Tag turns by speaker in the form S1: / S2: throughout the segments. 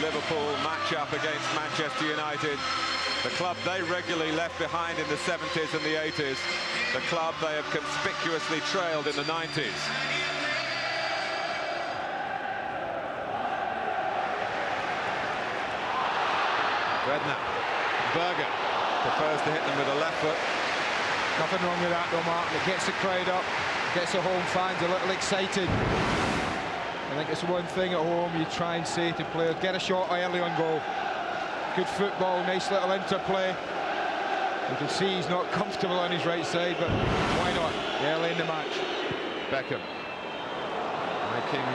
S1: Liverpool match-up against Manchester United. The club they regularly left behind in the 70s and the 80s. The club they have conspicuously trailed in the 90s. Redknapp, Berger prefers to hit them with a left foot.
S2: Nothing wrong with that though, Mark. It gets the crowd up, gets the home fans a little excited. I think it's one thing at home you try and say to players, get a shot early on goal. Good football, nice little interplay. You can see he's not comfortable on his right side, but why not? Early in the match.
S1: Beckham making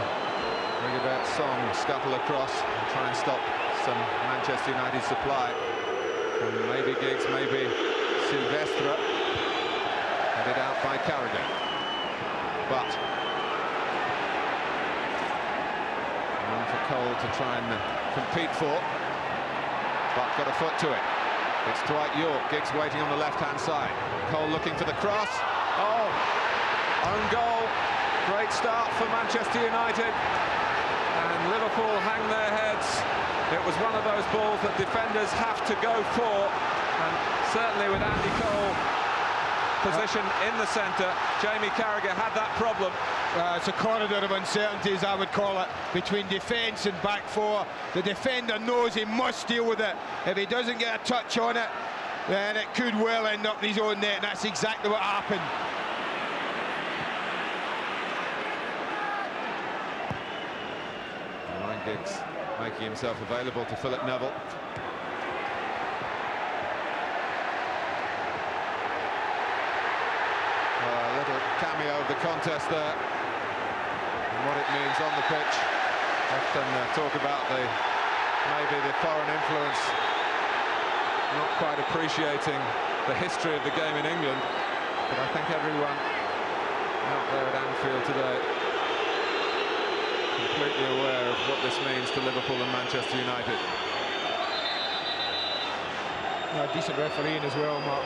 S1: Rigobert Song scuttle across and try and stop some Manchester United supply. And maybe Giggs, maybe Silvestre. Headed out by Carragher. But one for Cole to try and compete for. But got a foot to it. It's Dwight York. Giggs waiting on the left-hand side. Cole looking for the cross. Oh, own goal. Great start for Manchester United. And Liverpool hang their heads. It was one of those balls that defenders have to go for. And certainly with Andy Cole positioned in the centre, Jamie Carragher had that problem.
S2: It's a corridor of uncertainties, I would call it, between defence and back four. The defender knows he must deal with it. If he doesn't get a touch on it, then it could well end up in his own net, and that's exactly what happened.
S1: Ryan Giggs making himself available to Philip Neville. A little cameo of the contest there and what it means on the pitch. Often talk about maybe the foreign influence, not quite appreciating the history of the game in England, but I think everyone out there at Anfield today completely aware of what this means to Liverpool and Manchester United.
S2: Decent refereeing as well, Mark.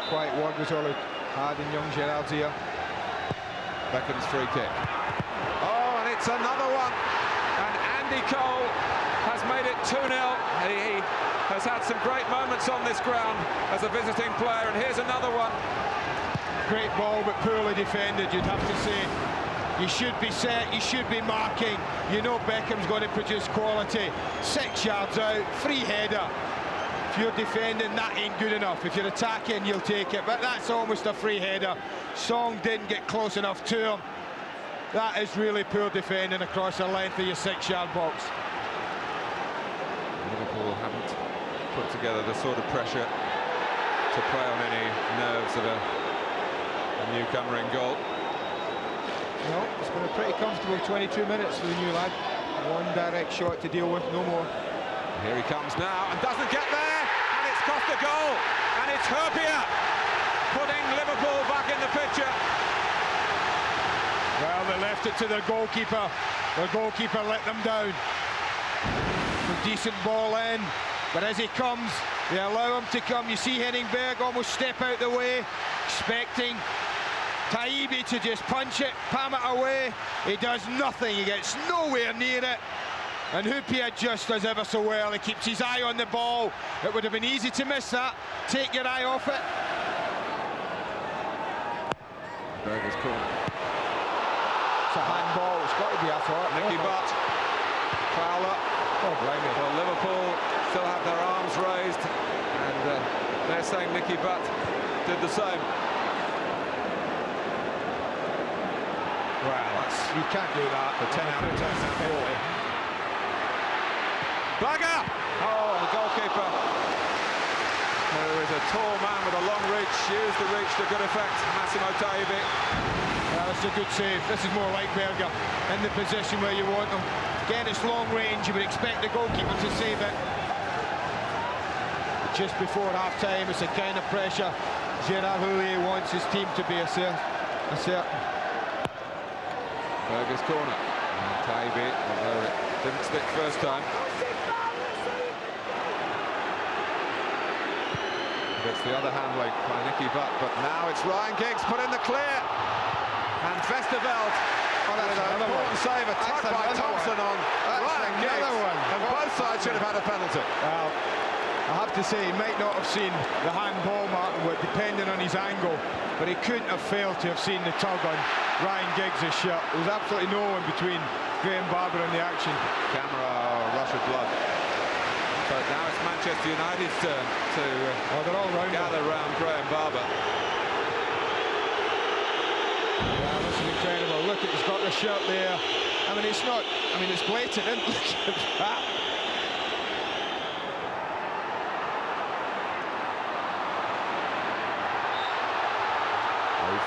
S2: Quiet word was all had in young Gerrard's ear.
S1: Beckham's free kick. Oh, and it's another one. And Andy Cole has made it 2-0. He has had some great moments on this ground as a visiting player, and here's another one.
S2: Great ball, but poorly defended, you'd have to say. You should be set, you should be marking. You know Beckham's going to produce quality. 6 yards out, free header. If you're defending, that ain't good enough. If you're attacking, you'll take it. But that's almost a free header. Song didn't get close enough to him. That is really poor defending across the length of your 6-yard box.
S1: Liverpool haven't put together the sort of pressure to play on any nerves of a newcomer in goal.
S2: No, it's been a pretty comfortable 22 minutes for the new lad. One direct shot to deal with, no more.
S1: Here he comes now and doesn't get there, and it's cost a goal, and it's Hurpier putting Liverpool back in the picture.
S2: Well, they left it to their goalkeeper. Their goalkeeper let them down. A decent ball in, but as he comes, they allow him to come. You see Henningberg almost step out the way, expecting Taibbi to just punch it, palm it away. He does nothing, he gets nowhere near it. And Hurpier just does ever so well. He keeps his eye on the ball. It would have been easy to miss that. Take your eye off it.
S1: Berger's corner.
S2: It's a handball, it's got to be, I thought.
S1: Nicky Butt. Fowler.
S2: Oh, blimey.
S1: Well, Liverpool still have their arms raised, and they're saying Nicky Butt did the same.
S2: Well, you can't do that.
S1: The 10 out of 10 penalty. Berger! Oh, the goalkeeper, who is a tall man with a long reach, used the reach to good effect. Massimo Taibbi.
S2: Well, it's a good save. This is more like Berger in the position where you want him. Again, it's long range. You would expect the goalkeeper to save it. Just before half-time, it's a kind of pressure Gerard Houllier wants his team to be certain.
S1: Berger's corner. And Taibbi, although it didn't stick first time. It's the other handling by Nicky Butt, but now it's Ryan Giggs put in the clear. And Vesterveld, with an important save, a tug by Thompson on Ryan Giggs. And both both sides should have had a penalty.
S2: Well, I have to say, he might not have seen the handball, Martin, depending on his angle, but he couldn't have failed to have seen the tug on Ryan Giggs' shirt. There was absolutely no one between Graham Barber and the action.
S1: Camera, rush of blood. But now it's Manchester United's turn to
S2: they're all round
S1: gather round Graham Barber.
S2: Yeah, this is incredible. Look, he's got the shirt there. I mean, it's not, it's blatant, isn't it? Look at that.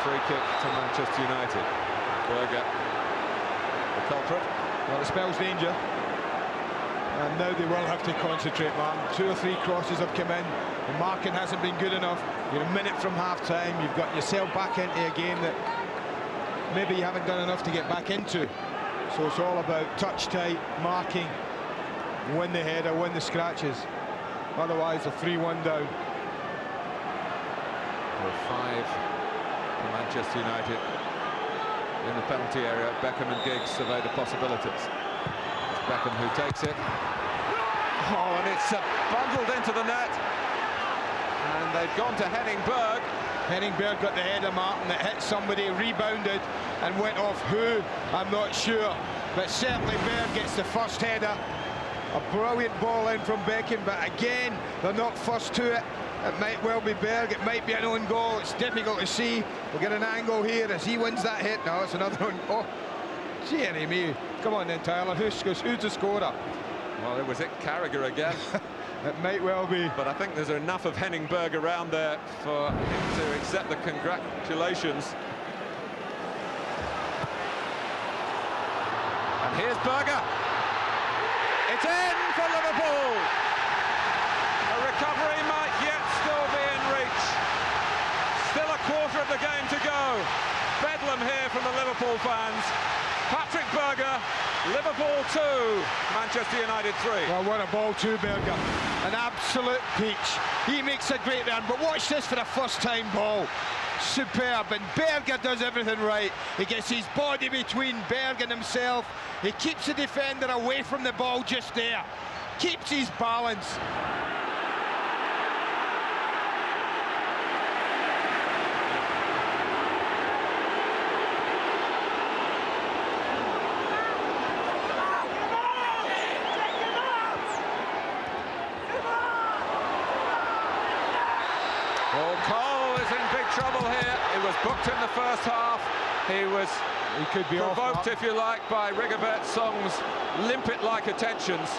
S1: Free kick to Manchester United. Berger, the culprit.
S2: Well, it spells danger. And now they will have to concentrate, man. 2 or 3 crosses have come in. The marking hasn't been good enough. You're a minute from half-time. You've got yourself back into a game that maybe you haven't done enough to get back into. So it's all about touch tight, marking, win the header, win the scratches. Otherwise, a 3-1 down.
S1: 5 for Manchester United in the penalty area. Beckham and Giggs survey the possibilities. It's Beckham who takes it. Oh, and it's bundled into the net. And they've gone to Henning Berg.
S2: Henning Berg got the header, Martin, that hit somebody, rebounded and went off who, I'm not sure. But certainly Berg gets the first header. A brilliant ball in from Beckham, but again, they're not first to it. It might well be Berg, it might be an own goal, it's difficult to see. We'll get an angle here as he wins that hit. No, it's another one. Oh, dearie me. Come on then, Tyler, who's the scorer?
S1: Well, it was Carragher again.
S2: It might well be.
S1: But I think there's enough of Henning Berg around there for him to accept the congratulations. And here's Berger. It's in for Liverpool. A recovery might yet still be in reach. Still a quarter of the game to go. Bedlam here from the Liverpool fans. Patrick Berger, Liverpool 2, Manchester United 3.
S2: Well, what a ball to Berger. An absolute peach. He makes a great run, but watch this for a first-time ball. Superb, and Berger does everything right. He gets his body between Berg and himself. He keeps the defender away from the ball just there. Keeps his balance.
S1: Well, Cole is in big trouble here. He was booked in the first half. He could be provoked, if you like, by Rigobert Song's limpet-like attentions.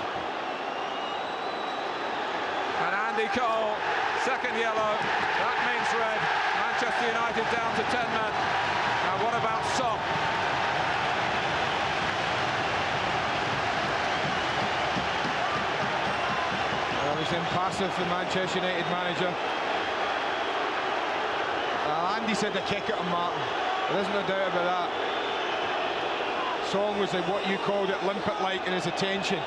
S1: And Andy Cole, second yellow. That means red. Manchester United down to 10 men. Now what about Song?
S2: Well, he's impassive, the Manchester United manager. Andy said to kick at him, Martin. There's no doubt about that. Song was like what you called it, limpet-like in his attention.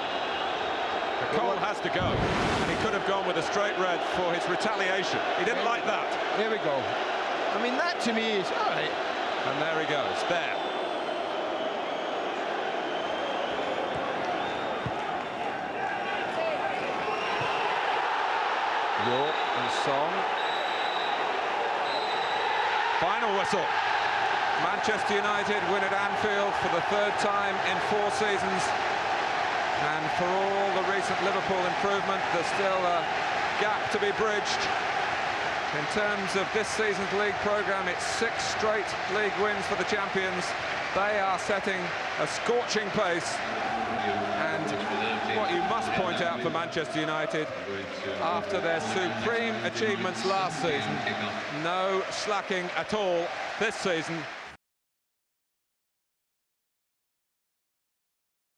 S1: Cole has to go, and he could have gone with a straight red for his retaliation. He didn't like that.
S2: There we go. I mean, that to me is all right.
S1: And there he goes, there. York and Song. Final whistle. Manchester United win at Anfield for the 3rd time in 4 seasons. And for all the recent Liverpool improvement, there's still a gap to be bridged. In terms of this season's league programme, it's 6 straight league wins for the champions. They are setting a scorching pace. And what you must point out for Manchester United, after their supreme achievements last season, no slacking at all this season.